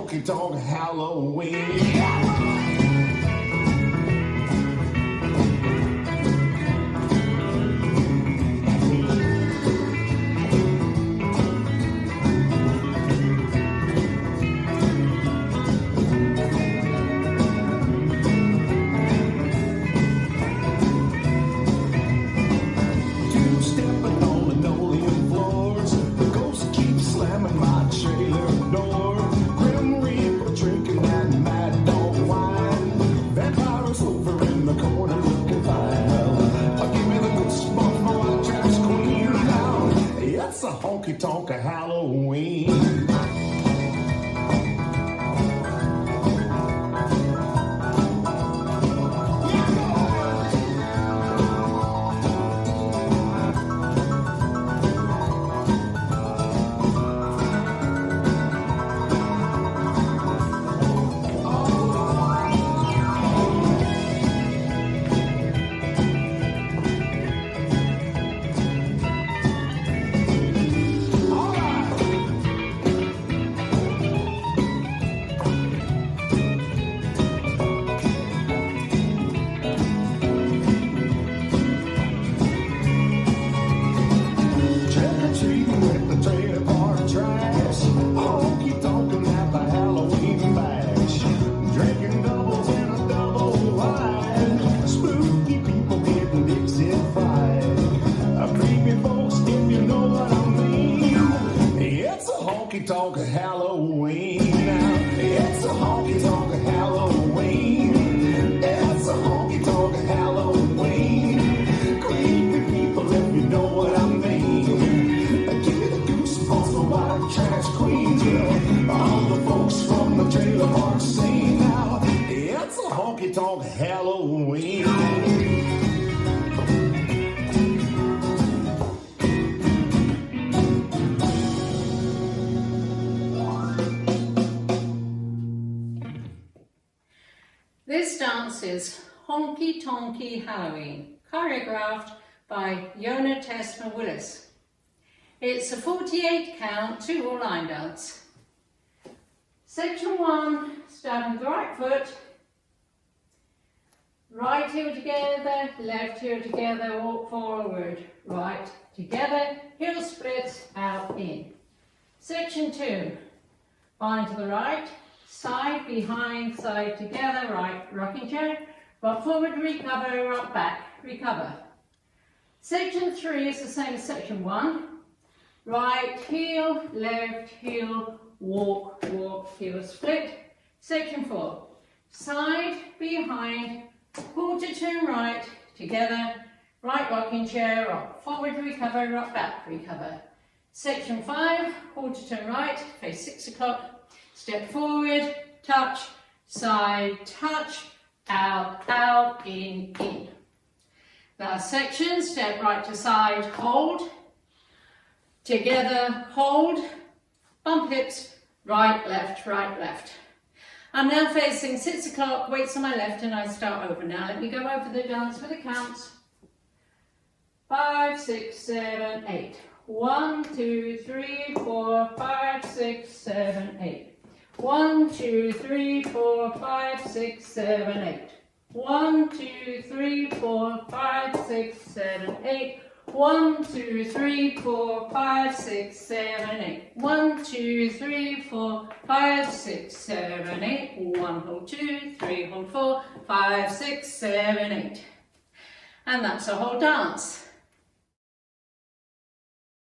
Honky Tonky Halloween. It's a honky tonk Halloween. Honky Tonk Halloween. It's a honky tonk Halloween. It's a honky tonk Halloween. Creepy people, if you know what I mean. Give me the goosebumps, the white trash queens. All the folks from the trailer park scene now. It's a honky tonk Halloween. This dance is Honky Tonky Halloween, choreographed by Yona Tesma Willis. It's a 48 count, 2-all line dance. Section 1, starting with the right foot, right heel together, left heel together, walk forward, right together, heel splits, out, in. Section 2, bind to the right, side, behind, side, together, right, rocking chair, rock forward, recover, rock back, recover. Section 3 is the same as section 1. Right heel, left heel, walk, walk, heel split. Section 4, side, behind, quarter turn right, together, right rocking chair, rock forward, recover, rock back, recover. Section 5, quarter turn right, face 6 o'clock, step forward, touch, side, touch, out, out, in, in. Last section, step right to side, hold, together, hold, bump hips, right, left, right, left. I'm now facing 6 o'clock, weights on my left, and I start over. Now let me go over the dance for the counts. 5, 6, 7, 8. 1, 2, 3, 4, 5, 6, 7, 8. 1, 2, 3, 4, 5, 6, 7, 8. 1, 2, 3, 4, 5, 6, 7, 8. 1, 2, 3, 4, 5, 6, 7, 8. 1, 2, 3, 4, 5, 6, 7, 8. 1, hold 2, 3, hold 4, 5, 6, 7, 8. And that's a whole dance.